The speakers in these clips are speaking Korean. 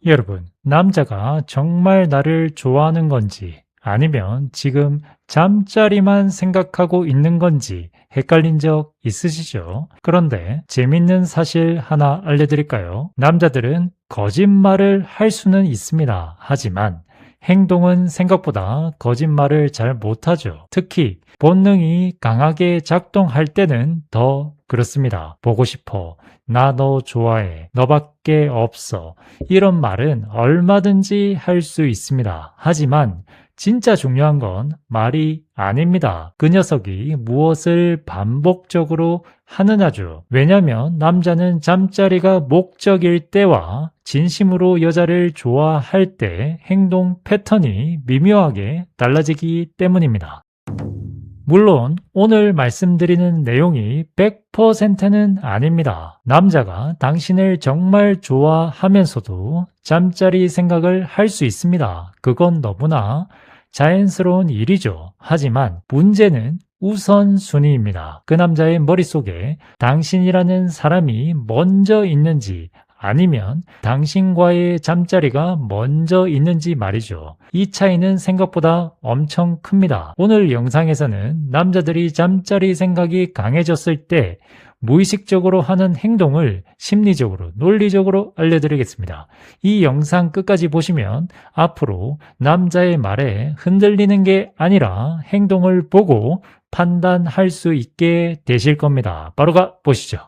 여러분, 남자가 정말 나를 좋아하는 건지 아니면 지금 잠자리만 생각하고 있는 건지 헷갈린 적 있으시죠? 그런데 재밌는 사실 하나 알려드릴까요? 남자들은 거짓말을 할 수는 있습니다. 하지만 행동은 생각보다 거짓말을 잘 못하죠. 특히 본능이 강하게 작동할 때는 더 그렇습니다. 보고 싶어. 나 너 좋아해. 너밖에 없어. 이런 말은 얼마든지 할 수 있습니다. 하지만 진짜 중요한 건 말이 아닙니다. 그 녀석이 무엇을 반복적으로 하느냐죠. 왜냐면 남자는 잠자리가 목적일 때와 진심으로 여자를 좋아할 때 행동 패턴이 미묘하게 달라지기 때문입니다. 물론 오늘 말씀드리는 내용이 100%는 아닙니다. 남자가 당신을 정말 좋아하면서도 잠자리 생각을 할 수 있습니다. 그건 너무나 자연스러운 일이죠. 하지만 문제는 우선순위입니다. 그 남자의 머릿속에 당신이라는 사람이 먼저 있는지 아니면 당신과의 잠자리가 먼저 있는지 말이죠. 이 차이는 생각보다 엄청 큽니다. 오늘 영상에서는 남자들이 잠자리 생각이 강해졌을 때 무의식적으로 하는 행동을 심리적으로, 논리적으로 알려드리겠습니다. 이 영상 끝까지 보시면 앞으로 남자의 말에 흔들리는 게 아니라 행동을 보고 판단할 수 있게 되실 겁니다. 바로 가보시죠.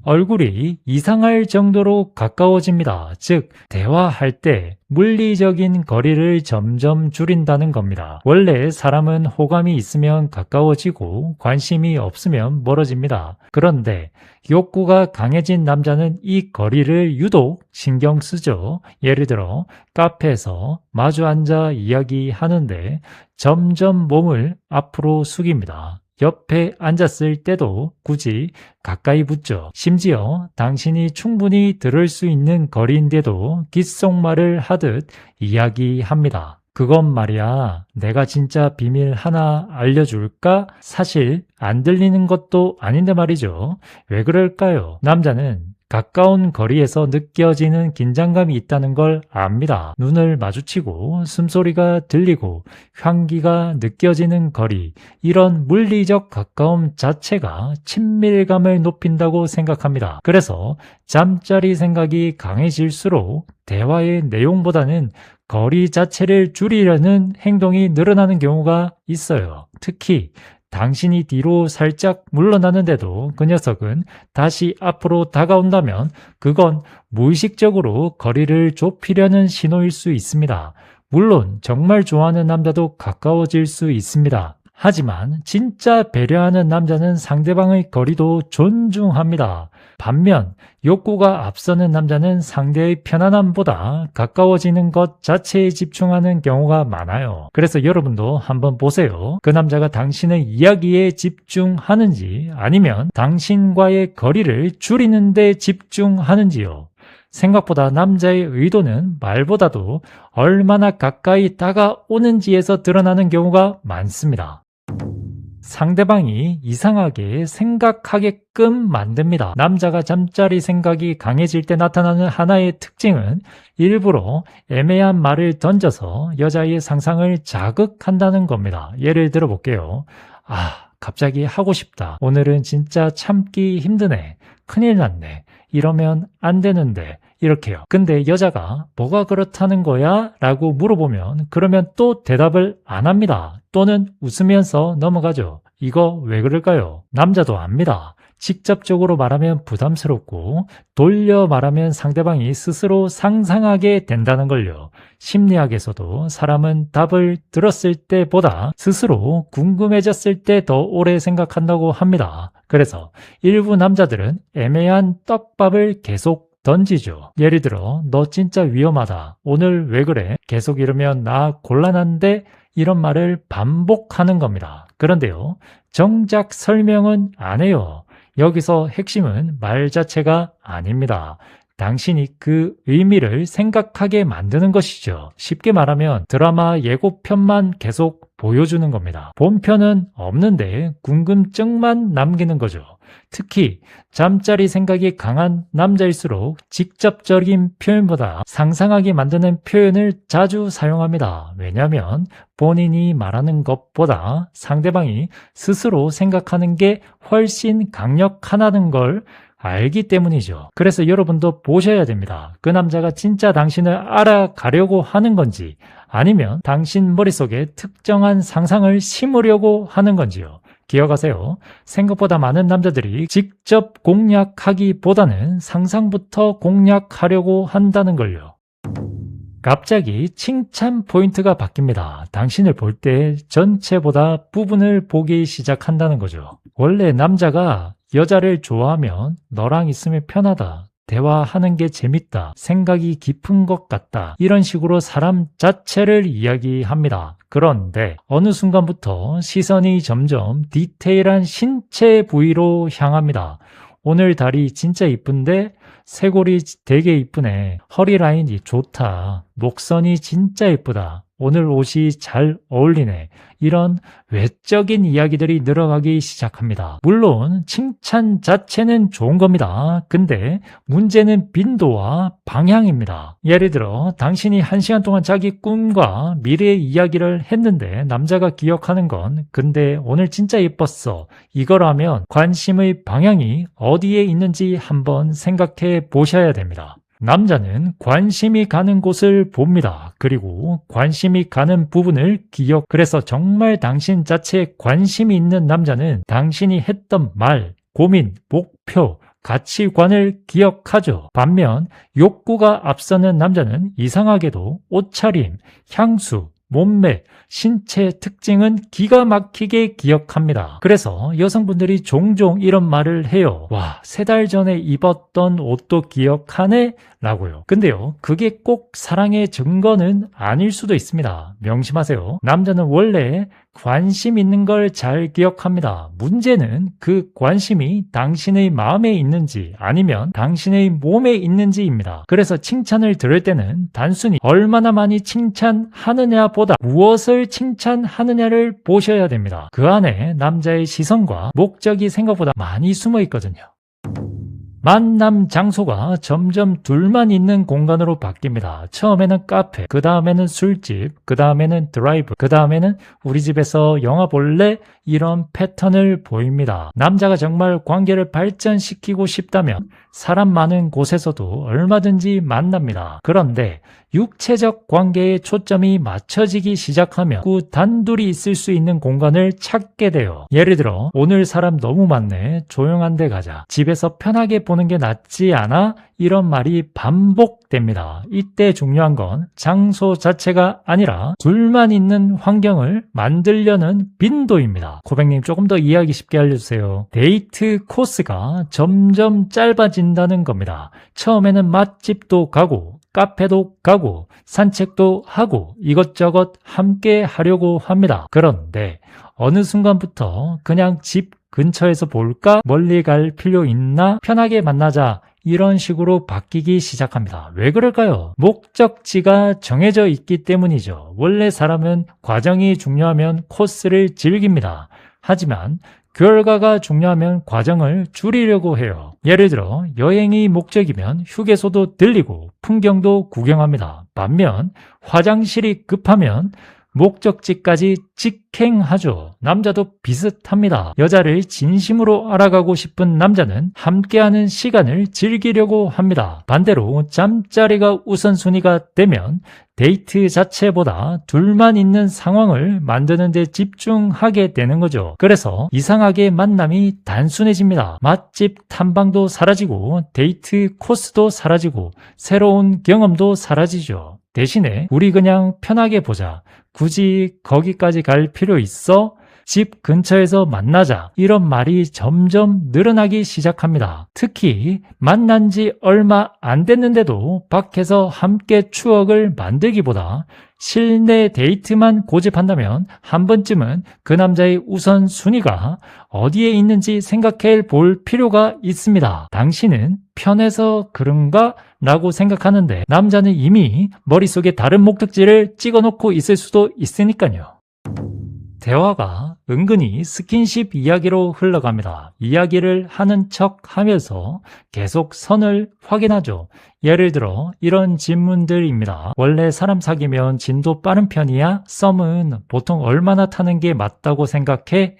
얼굴이 이상할 정도로 가까워집니다. 즉, 대화할 때 물리적인 거리를 점점 줄인다는 겁니다. 원래 사람은 호감이 있으면 가까워지고 관심이 없으면 멀어집니다. 그런데 욕구가 강해진 남자는 이 거리를 유독 신경 쓰죠. 예를 들어 카페에서 마주 앉아 이야기하는데 점점 몸을 앞으로 숙입니다. 옆에 앉았을 때도 굳이 가까이 붙죠. 심지어 당신이 충분히 들을 수 있는 거리인데도 귓속말을 하듯 이야기합니다. 그건 말이야, 내가 진짜 비밀 하나 알려줄까? 사실 안 들리는 것도 아닌데 말이죠. 왜 그럴까요? 남자는 가까운 거리에서 느껴지는 긴장감이 있다는 걸 압니다. 눈을 마주치고 숨소리가 들리고 향기가 느껴지는 거리, 이런 물리적 가까움 자체가 친밀감을 높인다고 생각합니다. 그래서 잠자리 생각이 강해질수록 대화의 내용보다는 거리 자체를 줄이려는 행동이 늘어나는 경우가 있어요. 특히 당신이 뒤로 살짝 물러나는데도 그 녀석은 다시 앞으로 다가온다면 그건 무의식적으로 거리를 좁히려는 신호일 수 있습니다. 물론 정말 좋아하는 남자도 가까워질 수 있습니다. 하지만 진짜 배려하는 남자는 상대방의 거리도 존중합니다. 반면 욕구가 앞서는 남자는 상대의 편안함보다 가까워지는 것 자체에 집중하는 경우가 많아요. 그래서 여러분도 한번 보세요. 그 남자가 당신의 이야기에 집중하는지 아니면 당신과의 거리를 줄이는 데 집중하는지요. 생각보다 남자의 의도는 말보다도 얼마나 가까이 다가오는지에서 드러나는 경우가 많습니다. 상대방이 이상하게 생각하게끔 만듭니다. 남자가 잠자리 생각이 강해질 때 나타나는 하나의 특징은 일부러 애매한 말을 던져서 여자의 상상을 자극한다는 겁니다. 예를 들어 볼게요. 갑자기 하고 싶다. 오늘은 진짜 참기 힘드네. 큰일 났네. 이러면 안 되는데. 이렇게요. 근데 여자가 뭐가 그렇다는 거야? 라고 물어보면 그러면 또 대답을 안 합니다. 또는 웃으면서 넘어가죠. 이거 왜 그럴까요? 남자도 압니다. 직접적으로 말하면 부담스럽고 돌려 말하면 상대방이 스스로 상상하게 된다는 걸요. 심리학에서도 사람은 답을 들었을 때보다 스스로 궁금해졌을 때 더 오래 생각한다고 합니다. 그래서 일부 남자들은 애매한 떡밥을 계속 던지죠. 예를 들어 너 진짜 위험하다. 오늘 왜 그래? 계속 이러면 나 곤란한데? 이런 말을 반복하는 겁니다. 그런데요, 정작 설명은 안 해요. 여기서 핵심은 말 자체가 아닙니다. 당신이 그 의미를 생각하게 만드는 것이죠. 쉽게 말하면 드라마 예고편만 계속 보여주는 겁니다. 본편은 없는데 궁금증만 남기는 거죠. 특히 잠자리 생각이 강한 남자일수록 직접적인 표현보다 상상하게 만드는 표현을 자주 사용합니다. 왜냐하면 본인이 말하는 것보다 상대방이 스스로 생각하는 게 훨씬 강력하다는 걸 알기 때문이죠. 그래서 여러분도 보셔야 됩니다. 그 남자가 진짜 당신을 알아가려고 하는 건지 아니면 당신 머릿속에 특정한 상상을 심으려고 하는 건지요. 기억하세요. 생각보다 많은 남자들이 직접 공략하기보다는 상상부터 공략하려고 한다는 걸요. 갑자기 칭찬 포인트가 바뀝니다. 당신을 볼 때 전체보다 부분을 보기 시작한다는 거죠. 원래 남자가 여자를 좋아하면 너랑 있으면 편하다, 대화하는 게 재밌다, 생각이 깊은 것 같다, 이런 식으로 사람 자체를 이야기합니다. 그런데 어느 순간부터 시선이 점점 디테일한 신체 부위로 향합니다. 오늘 다리 진짜 이쁜데? 쇄골이 되게 이쁘네. 허리 라인이 좋다. 목선이 진짜 이쁘다. 오늘 옷이 잘 어울리네. 이런 외적인 이야기들이 늘어가기 시작합니다. 물론 칭찬 자체는 좋은 겁니다. 근데 문제는 빈도와 방향입니다. 예를 들어 당신이 1시간 동안 자기 꿈과 미래의 이야기를 했는데 남자가 기억하는 건 근데 오늘 진짜 예뻤어, 이거라면 관심의 방향이 어디에 있는지 한번 생각해 보셔야 됩니다. 남자는 관심이 가는 곳을 봅니다. 그리고 관심이 가는 부분을 그래서 정말 당신 자체에 관심이 있는 남자는 당신이 했던 말, 고민, 목표, 가치관을 기억하죠. 반면 욕구가 앞서는 남자는 이상하게도 옷차림, 향수, 몸매, 신체 특징은 기가 막히게 기억합니다. 그래서 여성분들이 종종 이런 말을 해요. 와, 3달 전에 입었던 옷도 기억하네? 라고요. 근데요, 그게 꼭 사랑의 증거는 아닐 수도 있습니다. 명심하세요. 남자는 원래 관심 있는 걸 잘 기억합니다. 문제는 그 관심이 당신의 마음에 있는지 아니면 당신의 몸에 있는지입니다. 그래서 칭찬을 들을 때는 단순히 얼마나 많이 칭찬하느냐보다 무엇을 칭찬하느냐를 보셔야 됩니다. 그 안에 남자의 시선과 목적이 생각보다 많이 숨어 있거든요. 만남 장소가 점점 둘만 있는 공간으로 바뀝니다. 처음에는 카페, 그 다음에는 술집, 그 다음에는 드라이브, 그 다음에는 우리 집에서 영화 볼래? 이런 패턴을 보입니다. 남자가 정말 관계를 발전시키고 싶다면 사람 많은 곳에서도 얼마든지 만납니다. 그런데 육체적 관계에 초점이 맞춰지기 시작하면 그 단둘이 있을 수 있는 공간을 찾게 돼요. 예를 들어 오늘 사람 너무 많네, 조용한 데 가자, 집에서 편하게 보는 게 낫지 않아? 이런 말이 반복됩니다. 이때 중요한 건 장소 자체가 아니라 둘만 있는 환경을 만들려는 빈도입니다. 고백님 조금 더 이해하기 쉽게 알려주세요. 데이트 코스가 점점 짧아진다는 겁니다. 처음에는 맛집도 가고 카페도 가고 산책도 하고 이것저것 함께 하려고 합니다. 그런데 어느 순간부터 그냥 집 근처에서 볼까? 멀리 갈 필요 있나? 편하게 만나자. 이런 식으로 바뀌기 시작합니다. 왜 그럴까요? 목적지가 정해져 있기 때문이죠. 원래 사람은 과정이 중요하면 코스를 즐깁니다. 하지만 결과가 중요하면 과정을 줄이려고 해요. 예를 들어 여행이 목적이면 휴게소도 들리고 풍경도 구경합니다. 반면 화장실이 급하면 목적지까지 직행하죠. 남자도 비슷합니다. 여자를 진심으로 알아가고 싶은 남자는 함께하는 시간을 즐기려고 합니다. 반대로 잠자리가 우선순위가 되면 데이트 자체보다 둘만 있는 상황을 만드는 데 집중하게 되는 거죠. 그래서 이상하게 만남이 단순해집니다. 맛집 탐방도 사라지고 데이트 코스도 사라지고 새로운 경험도 사라지죠. 대신에 우리 그냥 편하게 보자, 굳이 거기까지 갈 필요 있어? 집 근처에서 만나자, 이런 말이 점점 늘어나기 시작합니다. 특히 만난 지 얼마 안 됐는데도 밖에서 함께 추억을 만들기보다 실내 데이트만 고집한다면 한 번쯤은 그 남자의 우선순위가 어디에 있는지 생각해 볼 필요가 있습니다. 당신은 편해서 그런가? 라고 생각하는데 남자는 이미 머릿속에 다른 목적지를 찍어놓고 있을 수도 있으니까요. 대화가 은근히 스킨십 이야기로 흘러갑니다. 이야기를 하는 척 하면서 계속 선을 확인하죠. 예를 들어 이런 질문들입니다. 원래 사람 사귀면 진도 빠른 편이야? 썸은 보통 얼마나 타는 게 맞다고 생각해?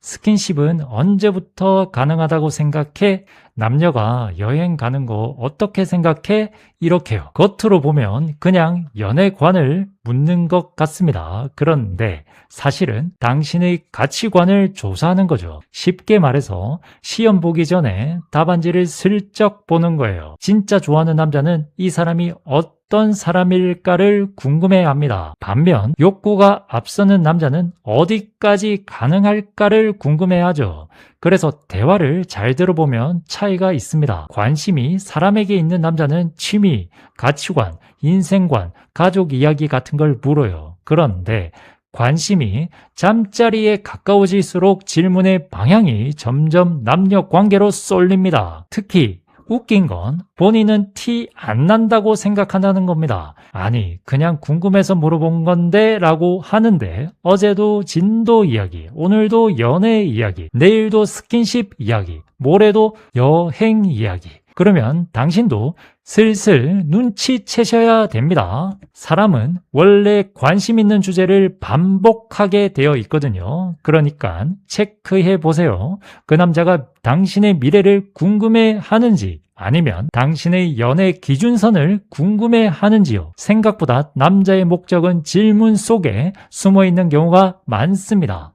스킨십은 언제부터 가능하다고 생각해? 남녀가 여행 가는 거 어떻게 생각해? 이렇게요. 겉으로 보면 그냥 연애관을 묻는 것 같습니다. 그런데 사실은 당신의 가치관을 조사하는 거죠. 쉽게 말해서 시험 보기 전에 답안지를 슬쩍 보는 거예요. 진짜 좋아하는 남자는 이 사람이 어떤 사람일까를 궁금해합니다. 반면 욕구가 앞서는 남자는 어디까지 가능할까를 궁금해하죠. 그래서 대화를 잘 들어보면 차이가 있습니다. 관심이 사람에게 있는 남자는 취미, 가치관, 인생관, 가족 이야기 같은 걸 물어요. 그런데 관심이 잠자리에 가까워질수록 질문의 방향이 점점 남녀 관계로 쏠립니다. 특히 웃긴 건 본인은 티 안 난다고 생각한다는 겁니다. 아니, 그냥 궁금해서 물어본 건데 라고 하는데 어제도 진도 이야기, 오늘도 연애 이야기, 내일도 스킨십 이야기, 모레도 여행 이야기. 그러면 당신도 슬슬 눈치채셔야 됩니다. 사람은 원래 관심 있는 주제를 반복하게 되어 있거든요. 그러니까 체크해 보세요. 그 남자가 당신의 미래를 궁금해 하는지 아니면 당신의 연애 기준선을 궁금해 하는지요. 생각보다 남자의 목적은 질문 속에 숨어 있는 경우가 많습니다.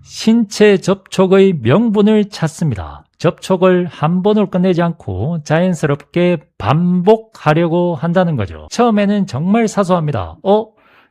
신체 접촉의 명분을 찾습니다. 접촉을 한 번으로 끝내지 않고 자연스럽게 반복하려고 한다는 거죠. 처음에는 정말 사소합니다.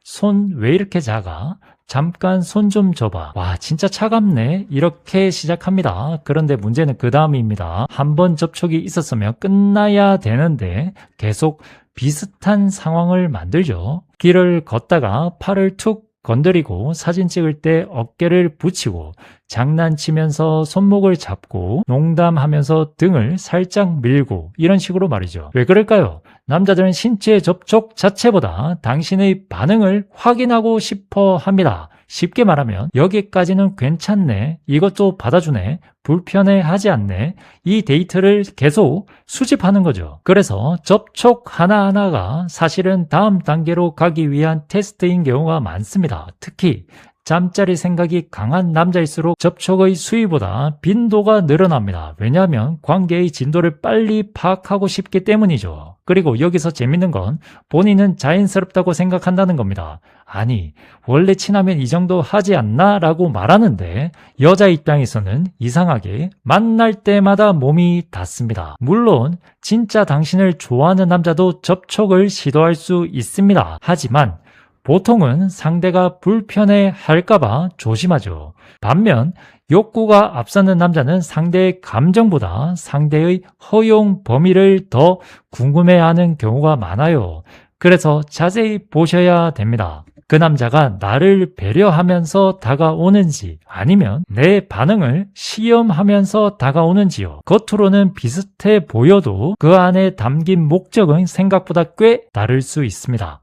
손 왜 이렇게 작아? 잠깐 손 좀 줘봐. 와, 진짜 차갑네. 이렇게 시작합니다. 그런데 문제는 그 다음입니다. 한 번 접촉이 있었으면 끝나야 되는데 계속 비슷한 상황을 만들죠. 길을 걷다가 팔을 툭 건드리고 사진 찍을 때 어깨를 붙이고 장난치면서 손목을 잡고 농담하면서 등을 살짝 밀고 이런 식으로 말이죠. 왜 그럴까요? 남자들은 신체 접촉 자체보다 당신의 반응을 확인하고 싶어 합니다. 쉽게 말하면 여기까지는 괜찮네, 이것도 받아주네, 불편해하지 않네, 이 데이트를 계속 수집하는 거죠. 그래서 접촉 하나하나가 사실은 다음 단계로 가기 위한 테스트인 경우가 많습니다. 특히 잠자리 생각이 강한 남자일수록 접촉의 수위보다 빈도가 늘어납니다. 왜냐하면 관계의 진도를 빨리 파악하고 싶기 때문이죠. 그리고 여기서 재밌는 건 본인은 자연스럽다고 생각한다는 겁니다. 아니, 원래 친하면 이 정도 하지 않나? 라고 말하는데 여자 입장에서는 이상하게 만날 때마다 몸이 닿습니다. 물론 진짜 당신을 좋아하는 남자도 접촉을 시도할 수 있습니다. 하지만 보통은 상대가 불편해 할까봐 조심하죠. 반면 욕구가 앞서는 남자는 상대의 감정보다 상대의 허용 범위를 더 궁금해하는 경우가 많아요. 그래서 자세히 보셔야 됩니다. 그 남자가 나를 배려하면서 다가오는지 아니면 내 반응을 시험하면서 다가오는지요. 겉으로는 비슷해 보여도 그 안에 담긴 목적은 생각보다 꽤 다를 수 있습니다.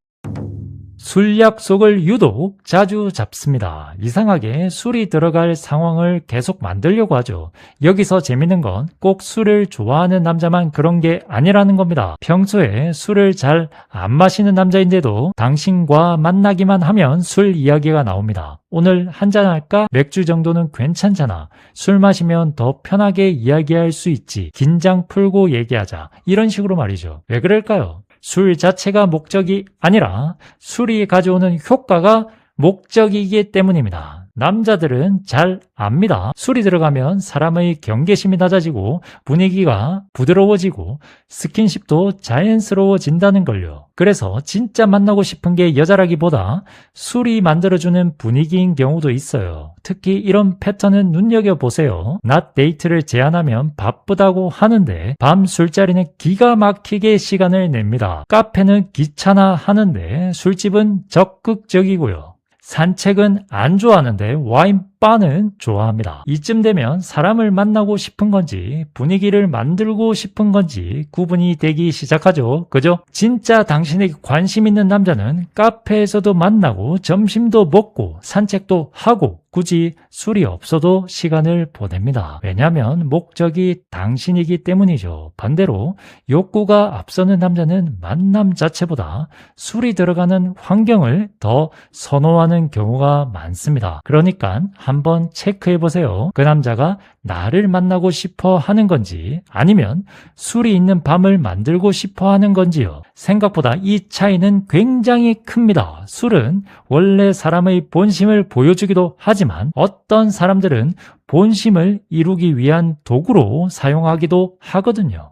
술 약속을 유독 자주 잡습니다. 이상하게 술이 들어갈 상황을 계속 만들려고 하죠. 여기서 재밌는 건 꼭 술을 좋아하는 남자만 그런 게 아니라는 겁니다. 평소에 술을 잘 안 마시는 남자인데도 당신과 만나기만 하면 술 이야기가 나옵니다. 오늘 한잔 할까? 맥주 정도는 괜찮잖아. 술 마시면 더 편하게 이야기할 수 있지. 긴장 풀고 얘기하자. 이런 식으로 말이죠. 왜 그럴까요? 술 자체가 목적이 아니라 술이 가져오는 효과가 목적이기 때문입니다. 남자들은 잘 압니다. 술이 들어가면 사람의 경계심이 낮아지고 분위기가 부드러워지고 스킨십도 자연스러워진다는 걸요. 그래서 진짜 만나고 싶은 게 여자라기보다 술이 만들어주는 분위기인 경우도 있어요. 특히 이런 패턴은 눈여겨보세요. 낮 데이트를 제안하면 바쁘다고 하는데 밤 술자리는 기가 막히게 시간을 냅니다. 카페는 귀찮아 하는데 술집은 적극적이고요. 산책은 안 좋아하는데 와인바는 좋아합니다. 이쯤 되면 사람을 만나고 싶은 건지 분위기를 만들고 싶은 건지 구분이 되기 시작하죠. 그죠? 진짜 당신에게 관심 있는 남자는 카페에서도 만나고 점심도 먹고 산책도 하고 굳이 술이 없어도 시간을 보냅니다. 왜냐하면 목적이 당신이기 때문이죠. 반대로 욕구가 앞서는 남자는 만남 자체보다 술이 들어가는 환경을 더 선호하는 경우가 많습니다. 그러니까 한번 체크해 보세요. 그 남자가 나를 만나고 싶어 하는 건지 아니면 술이 있는 밤을 만들고 싶어 하는 건지요. 생각보다 이 차이는 굉장히 큽니다. 술은 원래 사람의 본심을 보여주기도 하지만 어떤 사람들은 본심을 이루기 위한 도구로 사용하기도 하거든요.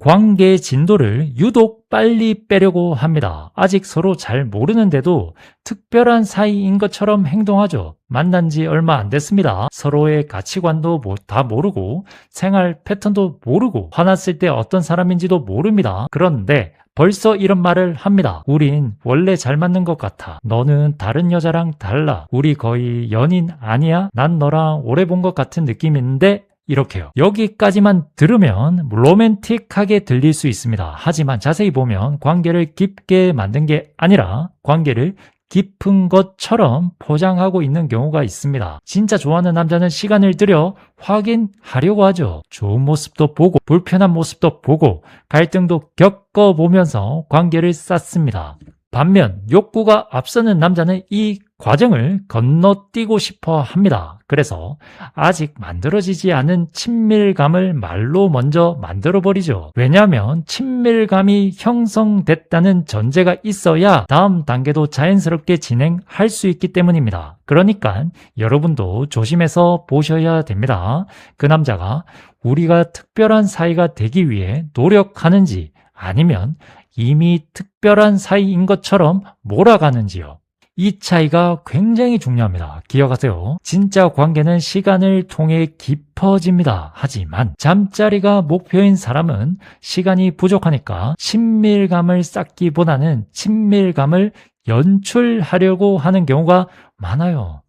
관계의 진도를 유독 빨리 빼려고 합니다. 아직 서로 잘 모르는데도 특별한 사이인 것처럼 행동하죠. 만난 지 얼마 안 됐습니다. 서로의 가치관도 다 모르고 생활 패턴도 모르고 화났을 때 어떤 사람인지도 모릅니다. 그런데 벌써 이런 말을 합니다. 우린 원래 잘 맞는 것 같아. 너는 다른 여자랑 달라. 우리 거의 연인 아니야? 난 너랑 오래 본 것 같은 느낌인데? 이렇게요. 여기까지만 들으면 로맨틱하게 들릴 수 있습니다. 하지만 자세히 보면 관계를 깊게 만든 게 아니라 관계를 깊은 것처럼 포장하고 있는 경우가 있습니다. 진짜 좋아하는 남자는 시간을 들여 확인하려고 하죠. 좋은 모습도 보고 불편한 모습도 보고 갈등도 겪어보면서 관계를 쌓습니다. 반면 욕구가 앞서는 남자는 이 과정을 건너뛰고 싶어 합니다. 그래서 아직 만들어지지 않은 친밀감을 말로 먼저 만들어버리죠. 왜냐하면 친밀감이 형성됐다는 전제가 있어야 다음 단계도 자연스럽게 진행할 수 있기 때문입니다. 그러니까 여러분도 조심해서 보셔야 됩니다. 그 남자가 우리가 특별한 사이가 되기 위해 노력하는지 아니면 이미 특별한 사이인 것처럼 몰아가는지요. 이 차이가 굉장히 중요합니다. 기억하세요. 진짜 관계는 시간을 통해 깊어집니다. 하지만 잠자리가 목표인 사람은 시간이 부족하니까 친밀감을 쌓기보다는 친밀감을 연출하려고 하는 경우가 많아요.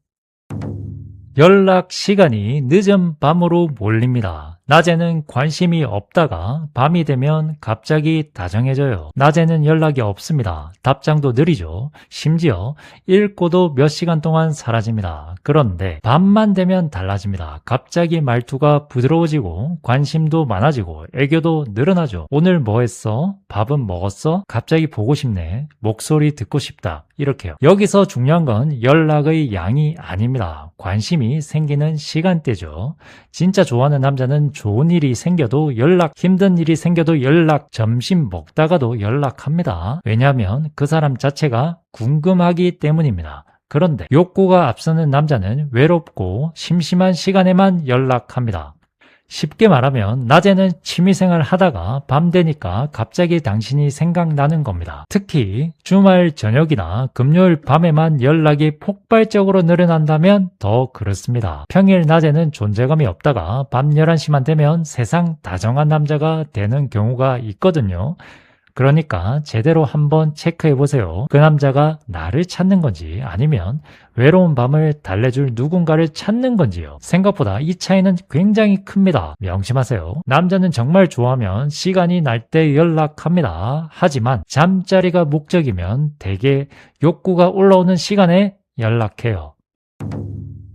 연락 시간이 늦은 밤으로 몰립니다. 낮에는 관심이 없다가 밤이 되면 갑자기 다정해져요. 낮에는 연락이 없습니다. 답장도 느리죠. 심지어 읽고도 몇 시간 동안 사라집니다. 그런데 밤만 되면 달라집니다. 갑자기 말투가 부드러워지고 관심도 많아지고 애교도 늘어나죠. 오늘 뭐 했어? 밥은 먹었어? 갑자기 보고 싶네. 목소리 듣고 싶다. 이렇게요. 여기서 중요한 건 연락의 양이 아닙니다. 관심이 생기는 시간대죠. 진짜 좋아하는 남자는 좋은 일이 생겨도 연락, 힘든 일이 생겨도 연락, 점심 먹다가도 연락합니다. 왜냐하면 그 사람 자체가 궁금하기 때문입니다. 그런데 욕구가 앞서는 남자는 외롭고 심심한 시간에만 연락합니다. 쉽게 말하면 낮에는 취미생활 하다가 밤 되니까 갑자기 당신이 생각나는 겁니다. 특히 주말 저녁이나 금요일 밤에만 연락이 폭발적으로 늘어난다면 더 그렇습니다. 평일 낮에는 존재감이 없다가 밤 11시만 되면 세상 다정한 남자가 되는 경우가 있거든요. 그러니까 제대로 한번 체크해 보세요. 그 남자가 나를 찾는 건지 아니면 외로운 밤을 달래줄 누군가를 찾는 건지요. 생각보다 이 차이는 굉장히 큽니다. 명심하세요. 남자는 정말 좋아하면 시간이 날 때 연락합니다. 하지만 잠자리가 목적이면 대개 욕구가 올라오는 시간에 연락해요.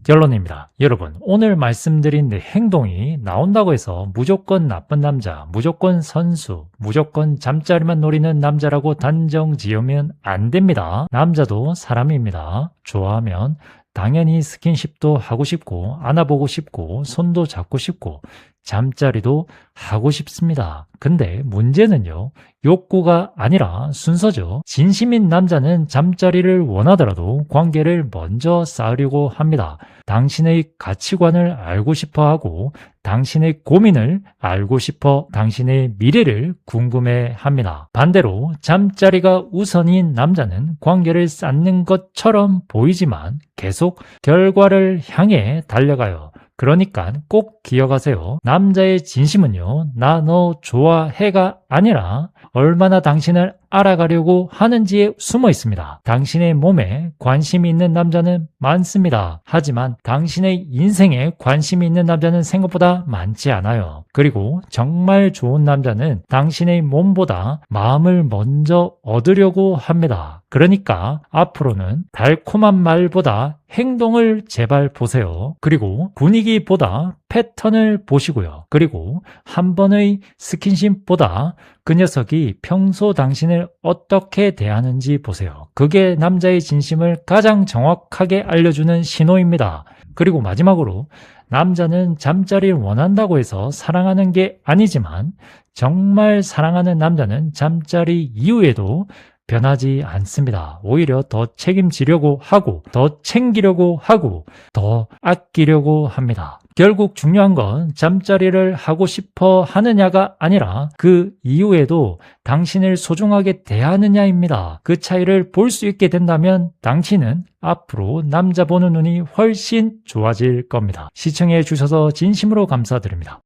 결론입니다. 여러분, 오늘 말씀드린 내 행동이 나온다고 해서 무조건 나쁜 남자, 무조건 선수, 무조건 잠자리만 노리는 남자라고 단정 지으면 안 됩니다. 남자도 사람입니다. 좋아하면 당연히 스킨십도 하고 싶고 안아보고 싶고 손도 잡고 싶고 잠자리도 하고 싶습니다. 근데 문제는요, 욕구가 아니라 순서죠. 진심인 남자는 잠자리를 원하더라도 관계를 먼저 쌓으려고 합니다. 당신의 가치관을 알고 싶어 하고 당신의 고민을 알고 싶어 당신의 미래를 궁금해 합니다. 반대로 잠자리가 우선인 남자는 관계를 쌓는 것처럼 보이지만 계속 결과를 향해 달려가요. 그러니까 꼭 기억하세요. 남자의 진심은요, 나 너 좋아해가 아니라 얼마나 당신을 알아가려고 하는지에 숨어 있습니다. 당신의 몸에 관심이 있는 남자는 많습니다. 하지만 당신의 인생에 관심이 있는 남자는 생각보다 많지 않아요. 그리고 정말 좋은 남자는 당신의 몸보다 마음을 먼저 얻으려고 합니다. 그러니까 앞으로는 달콤한 말보다 행동을 제발 보세요. 그리고 분위기보다 패턴을 보시고요. 그리고 한 번의 스킨십보다 그 녀석이 평소 당신을 어떻게 대하는지 보세요. 그게 남자의 진심을 가장 정확하게 알려주는 신호입니다. 그리고 마지막으로 남자는 잠자리를 원한다고 해서 사랑하는 게 아니지만 정말 사랑하는 남자는 잠자리 이후에도 변하지 않습니다. 오히려 더 책임지려고 하고 더 챙기려고 하고 더 아끼려고 합니다. 결국 중요한 건 잠자리를 하고 싶어 하느냐가 아니라 그 이후에도 당신을 소중하게 대하느냐입니다. 그 차이를 볼 수 있게 된다면 당신은 앞으로 남자 보는 눈이 훨씬 좋아질 겁니다. 시청해 주셔서 진심으로 감사드립니다.